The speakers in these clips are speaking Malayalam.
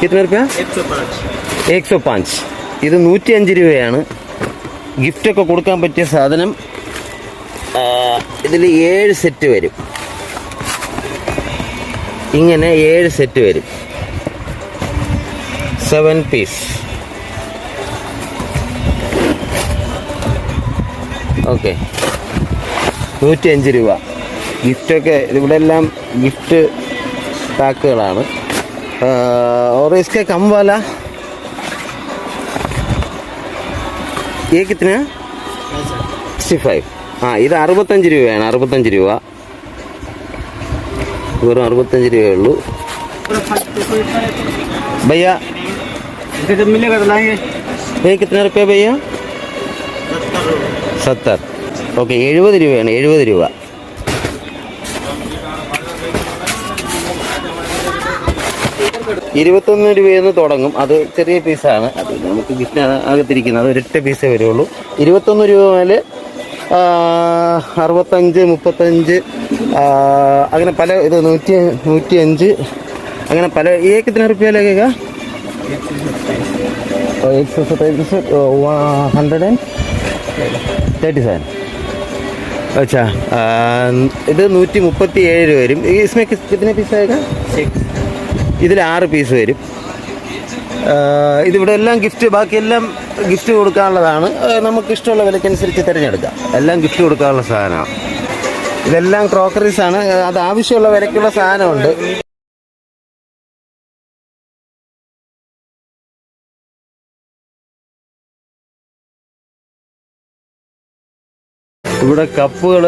कितना रुपया? 105. ഇത് 105 രൂപയാണ്. ഗിഫ്റ്റൊക്കെ കൊടുക്കാൻ പറ്റിയ സാധനം. ഇതിൽ 7 സെറ്റ് വരും. ഇങ്ങനെ 7 സെറ്റ് വരും. 7 പീസ്. ഓക്കെ, 105 രൂപ. ഗിഫ്റ്റൊക്കെ ഇവിടെ എല്ലാം ഗിഫ്റ്റ് പാക്കുകളാണ്. और इसका कम वाला ये कितना? 65. ഇത് 65 രൂപയാണ്. 65 രൂപ, വെറും 65 രൂപയേ ഉള്ളൂ. भैया ये कितना रुपया भैया? 70. ഓക്കെ, 70 രൂപയാണ്. 70 രൂപ. ₹21 രൂപയെന്ന് തുടങ്ങും. അത് ചെറിയ പീസാണ്. അത് നമുക്ക് ഗിഫ്റ്റ് അകത്തിരിക്കുന്നത് ഒരൊറ്റ പീസേ വരുള്ളൂ. 21 രൂപ മുതൽ 65, 35 അങ്ങനെ പല. ഇത് 105 അങ്ങനെ പല. ये कितना रुपया लगेगा? 137. अच्छा, ഇത് 137 രൂപ വരും. इसमें कितने पीस आएगा? 6. ഇതിൽ 6 പീസ് വരും. ഇതിവിടെ എല്ലാം ഗിഫ്റ്റ്, ബാക്കിയെല്ലാം ഗിഫ്റ്റ് കൊടുക്കാനുള്ളതാണ്. നമുക്ക് ഇഷ്ടമുള്ള വിലക്കനുസരിച്ച് തിരഞ്ഞെടുക്കാം. എല്ലാം ഗിഫ്റ്റ് കൊടുക്കാനുള്ള സാധനമാണ്. ഇതെല്ലാം ക്രോക്കറീസ് ആണ്. അത് ആവശ്യമുള്ള വിലക്കുള്ള സാധനമുണ്ട്. ഇവിടെ കപ്പുകൾ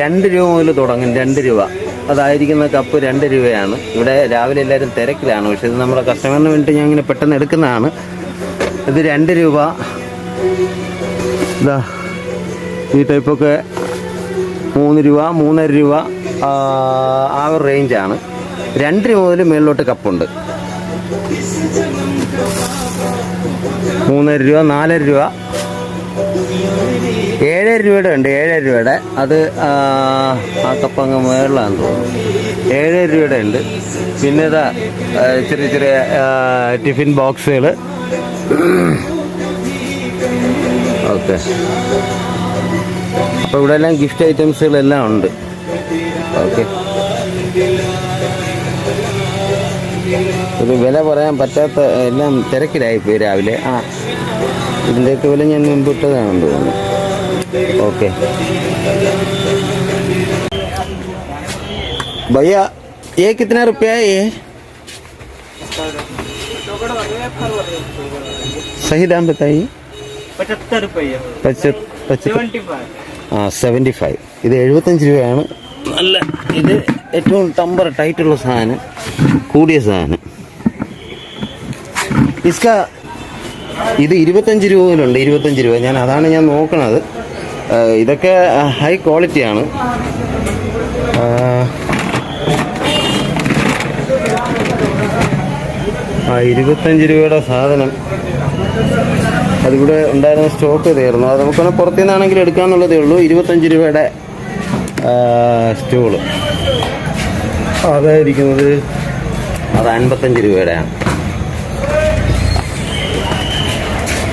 2 രൂപ മുതൽ തുടങ്ങും. 2 രൂപ അതായിരിക്കുന്ന കപ്പ് 2 രൂപയാണ്. ഇവിടെ രാവിലെ എല്ലാവരും തിരക്കിലാണ്. പക്ഷെ ഇത് നമ്മുടെ കസ്റ്റമറിന് വേണ്ടി ഞാൻ ഇങ്ങനെ പെട്ടെന്ന് എടുക്കുന്നതാണ്. ഇത് 2 രൂപ. ഇതാ ഈ ടൈപ്പൊക്കെ 3 രൂപ, 3.5 രൂപ ആ ഒരു റേഞ്ചാണ്. 2 രൂപ മുതൽ മേളിലോട്ട് കപ്പുണ്ട്. 3.5 രൂപ, 4.5 രൂപ, 7 രൂപയുടെ ഉണ്ട്. 7 രൂപയുടെ അത് ആ കപ്പങ്ങ് മേളിലാണെന്ന് തോന്നുന്നു. 7 രൂപയുടെ ഉണ്ട്. പിന്നെ ഇതാ ചെറിയ ചെറിയ ടിഫിൻ ബോക്സുകൾ. ഓക്കെ, അപ്പോൾ ഇവിടെ എല്ലാം ഗിഫ്റ്റ് ഐറ്റംസുകളെല്ലാം ഉണ്ട്. ഓക്കെ, ഒരു വില പറയാൻ പറ്റാത്ത, എല്ലാം തിരക്കിലായിപ്പോയി രാവിലെ. ഇതിൻ്റെയൊക്കെ വില ഞാൻ മുമ്പിട്ടതാണെന്ന് തോന്നുന്നു. ओके भैया, ये कितना रुपया है? ये सही दाम बताइए. 75 रुपये. 75. ഇത് 75 രൂപയാണ്. നല്ല, ഇത് ഏറ്റവും ടമ്പർ ടൈറ്റുള്ള സാധനം, കൂടിയ സാധനം. ഇസ്ക ഇത് 25 രൂപ മുതലുണ്ട്. 25 രൂപ. അതാണ് ഞാൻ നോക്കണത്. ഇതൊക്കെ ഹൈ ക്വാളിറ്റിയാണ്. 25 രൂപയുടെ സാധനം അതിവിടെ ഉണ്ടായിരുന്ന സ്റ്റോക്ക് തീർന്നു. അത് നമുക്കൊന്ന് പുറത്തു നിന്നാണെങ്കിൽ എടുക്കാമെന്നുള്ളതേ ഉള്ളൂ. 25 രൂപയുടെ സ്റ്റൂള് അതായിരിക്കുന്നത്. അത് 55 രൂപയുടെയാണ്.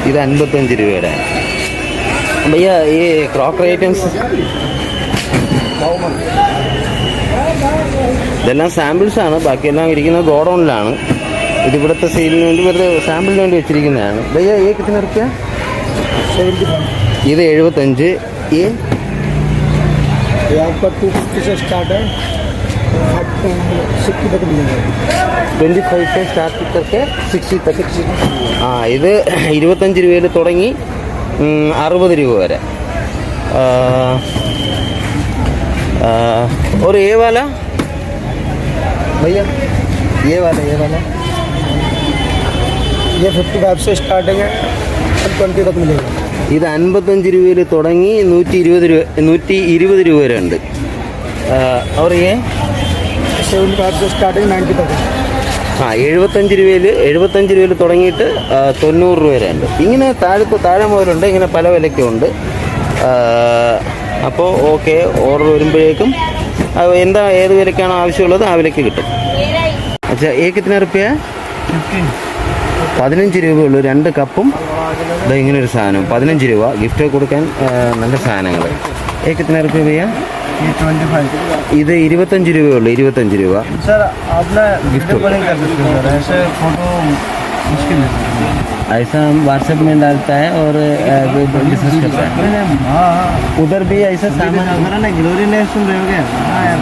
ഇത് 55 രൂപയുടെ. भैया ये क्रॉकरी ഐറ്റംസ് ഇതെല്ലാം സാമ്പിൾസ് ആണ്. ബാക്കിയെല്ലാം ഇരിക്കുന്നത് ഗോഡൗണിലാണ്. ഇത് ഇവിടുത്തെ സെയിലിന് വേണ്ടി, വെറുതെ സാമ്പിളിന് വേണ്ടി വെച്ചിരിക്കുന്നതാണ്. भैया ये कितना रुपया? 75. ഇത് 75. ये आपका 250 से स्टार्ट है, 60 तक मिलेगा. 25 से സ്റ്റാർട്ട് करके 60 तक. ഇത് 25 രൂപയിൽ തുടങ്ങി 60 രൂപ വരെ. और ये वाला भैया, ये वाला ये 55 से स्टार्टिंग है, 20 तक मिलेगा. ഇത് 55 രൂപയിൽ തുടങ്ങി 120 രൂപ വരെ ഉണ്ട്. और ये 75 से स्टार्टिंग 90 तक. 75 രൂപയിൽ തുടങ്ങിയിട്ട് 90 രൂപ വരെ ഉണ്ട്. ഇങ്ങനെ താഴെ മുതലുണ്ട്. ഇങ്ങനെ പല വിലയ്ക്കുണ്ട്. അപ്പോൾ ഓക്കെ, ഓർഡർ വരുമ്പോഴേക്കും ഏത് വിലയ്ക്കാണോ ആവശ്യമുള്ളത് ആ വിലയ്ക്ക് കിട്ടും. अच्छा, ये कितना रुपया? 15 രൂപയുള്ളൂ 2 കപ്പും ഇതാ ഇങ്ങനെ ഒരു സാധനം 15 രൂപ ഗിഫ്റ്റ് കൊടുക്കാൻ നല്ല സാധനങ്ങൾ. ഏക്കത്തിന് റുപ്യ ഭയ്യ? ये 25 ഇത് 25 രൂപയുള്ളൂ 25 രൂപ. सर आपने गिफ्ट पर नहीं कर सकते सर ऐसे फोटो मुश्किल है ऐसा हम व्हाट्सएप में डालता है और डिस्कस करता है. हाँ उधर भी ऐसा सामान ना ग्लोरी नहीं सुन रहे हो क्या? हाँ यार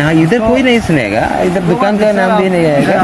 हाँ, इधर कोई नहीं सुनेगा. इधर दुकान का नाम भी नहीं आएगा.